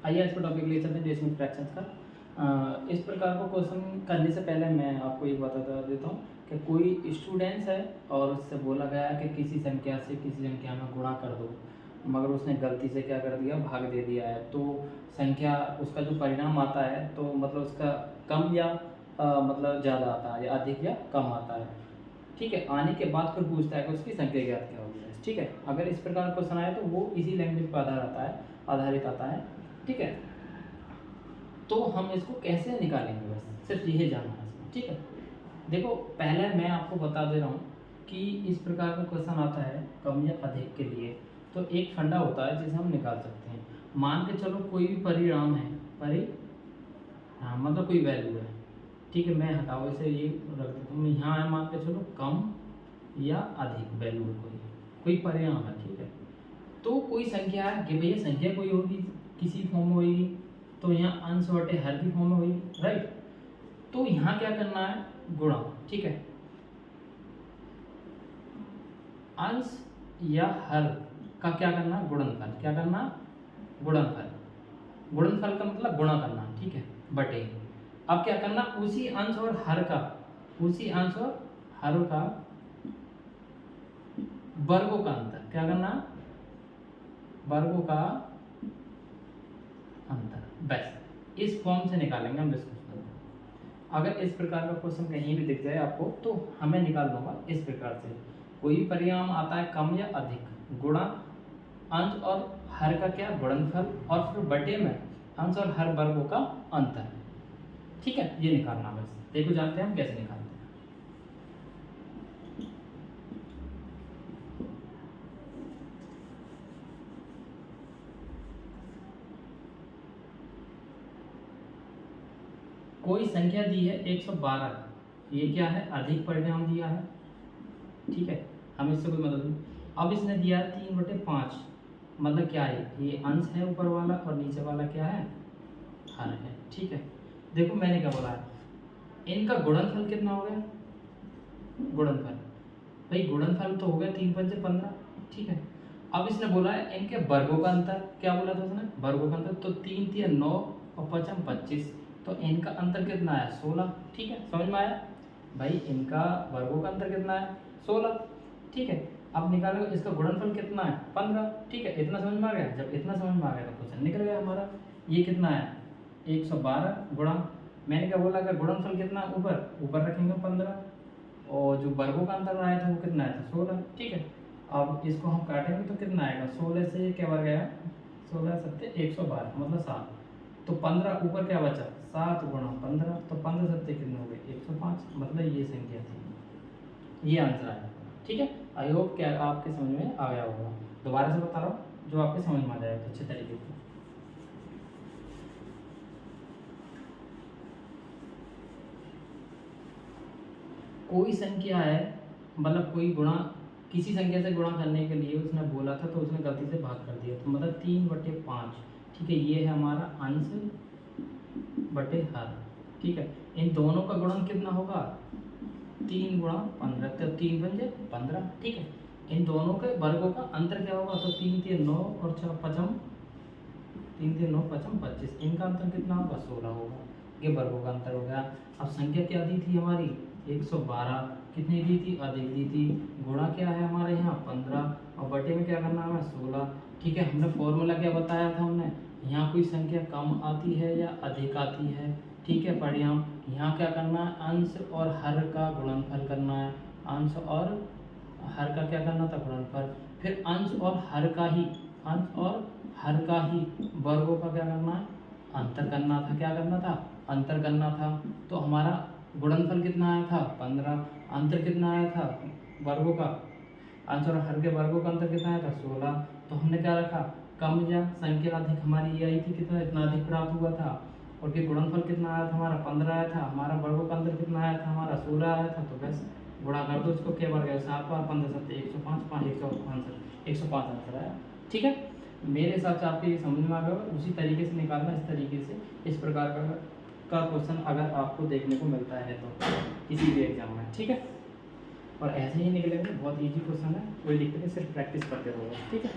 आइए आज का टॉपिक ले चलते हैं डेसिमल फ्रैक्शंस का। इस प्रकार को क्वेश्चन करने से पहले मैं आपको एक बता देता हूँ कि कोई स्टूडेंट्स है और उससे बोला गया है कि किसी संख्या से किसी संख्या में गुणा कर दो, मगर उसने गलती से क्या कर दिया, भाग दे दिया है। तो संख्या उसका जो परिणाम आता है तो मतलब उसका कम या मतलब ज़्यादा आता है या अधिक या कम आता है। ठीक है, आने के बाद फिर पूछता है कि उसकी संख्या ज्ञात क्या होगी। ठीक है, अगर इस प्रकार का क्वेश्चन आया तो वो इसी लैंग्वेज पर आधारित आता है। ठीक है, तो हम इसको कैसे निकालेंगे, बस सिर्फ यही जानना है इसमें। ठीक है, देखो पहले मैं आपको बता दे रहा हूँ कि इस प्रकार का क्वेश्चन आता है कम या अधिक के लिए, तो एक फंडा होता है जिसे हम निकाल सकते हैं। मान के चलो कोई भी परिणाम है, हाँ मतलब कोई वैल्यू है। ठीक है, मैं हटाओ इसे, ये रख देता हूँ। यहाँ है, मान के चलो कम या अधिक वैल्यू है, कोई परिणाम है। ठीक है, तो कोई संख्या है कि भैया संख्या कोई होगी, किसी फॉर्म में होगी, तो यहाँ अंश बटे हर की फॉर्म में होगी, राइट। तो यहाँ क्या करना है, गुणा। ठीक है, अंश या हर का क्या करना, गुणनफल। क्या करना, गुणनफल। गुणनफल का मतलब गुणा करना। ठीक है, बटे। अब क्या करना, उसी अंश और हर का वर्गों का अंतर। क्या करना, वर्गों का अंतर। बस इस फॉर्म से निकालेंगे हम इसको। अगर इस प्रकार का क्वेश्चन कहीं भी दिख जाए आपको तो हमें निकालना होगा इस प्रकार से। कोई भी परिणाम आता है कम या अधिक, गुणा अंश और हर का क्या, गुणनफल, और फिर बटे में अंश और हर वर्गों का अंतर। ठीक है, ये निकालना। बस देखो जानते हैं हम कैसे निकालते हैं। कोई संख्या दी है 112, ये क्या है, अधिक परिणाम दिया है। ठीक है, हम इससे कोई मतलब नहीं। अब इसने दिया है 3/5, मतलब क्या है, ये अंश है ऊपर वाला और नीचे वाला क्या है, हर है। ठीक है, देखो मैंने क्या बोला है, इनका गुणनफल कितना हो गया, गुणनफल भाई गुणनफल तो हो गया 3×5 = 15। ठीक है, अब इसने बोला है इनके वर्गों का अंतर। क्या बोला था उसने, वर्गों का अंतर। तो 3×3 = 9 और 5×5 = 25, तो इनका अंतर कितना है, 16। ठीक है, समझ में आया भाई, इनका वर्गों का अंतर कितना है, 16। ठीक है, अब निकालो इसका गुणनफल कितना है, 15। ठीक है, इतना समझ में आ गया। जब इतना समझ में आ गया तो क्वेश्चन निकल गया हमारा। ये कितना है, 112 गुणा, मैंने क्या बोला, कि गुणनफल कितना ऊपर रखेंगे 15, और जो वर्गों का अंतर आया था वो कितना आया था, 16। ठीक है, अब इसको हम काटेंगे तो कितना आएगा, 16 से क्या वर्ग आया, 16 7 112 मतलब 7। तो 15 ऊपर क्या बचा, 7 × 15, तो 15 7 कितने हो गए, 105। मतलब ये संख्या थी, ये आंसर आया। ठीक है, आई होप क्या आपके समझ में आ गया होगा। दोबारा से बता रहा हूँ, जो आपके समझ में आ जाएगा अच्छे तरीके से। कोई संख्या है, मतलब कोई गुणा, किसी संख्या से गुणा करने के लिए उसने बोला था तो उसने गलती से भाग कर दिया, तो मतलब 3/5। ठीक है, ये है हमारा अंश बटे हर। ठीक है, इन दोनों का गुणन कितना होगा, 3 × 15, तो 3 × 15। ठीक है, इन दोनों के वर्गों का अंतर क्या होगा, तो 3×3 = 9 और 3×3 = 9 5×5 = 25, इनका अंतर कितना होगा, 16 होगा। ये वर्गों का अंतर हो गया। अब संख्या क्या दी थी हमारी, 112, कितनी दी थी, अधिक दी थी। गुणा क्या है हमारे यहाँ 15, और बटे में क्या करना है, 16। ठीक है, हमने फॉर्मूला क्या बताया था, हमने यहाँ कोई संख्या कम आती है या अधिक आती है। ठीक है, परिणाम यहाँ क्या करना है, अंश और हर का गुणनफल करना है। अंश और हर का क्या करना था, गुणनफल। फिर अंश और हर का ही वर्गों का क्या करना है, अंतर करना था। क्या करना था, अंतर करना था। तो हमारा गुणनफल कितना आया था, 15। अंतर कितना आया था, वर्गों का, अंश और हर के वर्गों का अंतर कितना आया था, 16। तो हमने क्या रखा, कम या संख्या अधिक हमारी ये आई थी, कितना, इतना अधिक प्राप्त हुआ था। और फिर गुणनफल कितना आया था हमारा, 15 आया था। हमारा वर्गों का अंतर कितना आया था, हमारा 16 आया था। तो बस गुणा कर दो इसको, क्या वर्ग है, 7 बार 15 7 105, 5 105 आंसर आया। ठीक है, मेरे हिसाब से आपके ये समझ में आ गया। उसी तरीके से निकालना, इस तरीके से, इस प्रकार का क्वेश्चन अगर आपको देखने को मिलता है तो किसी भी एग्जाम में। ठीक है, और ऐसे ही निकलेंगे, बहुत इजी क्वेश्चन है, कोई दिक्कत नहीं, सिर्फ प्रैक्टिस करते रहो। ठीक है।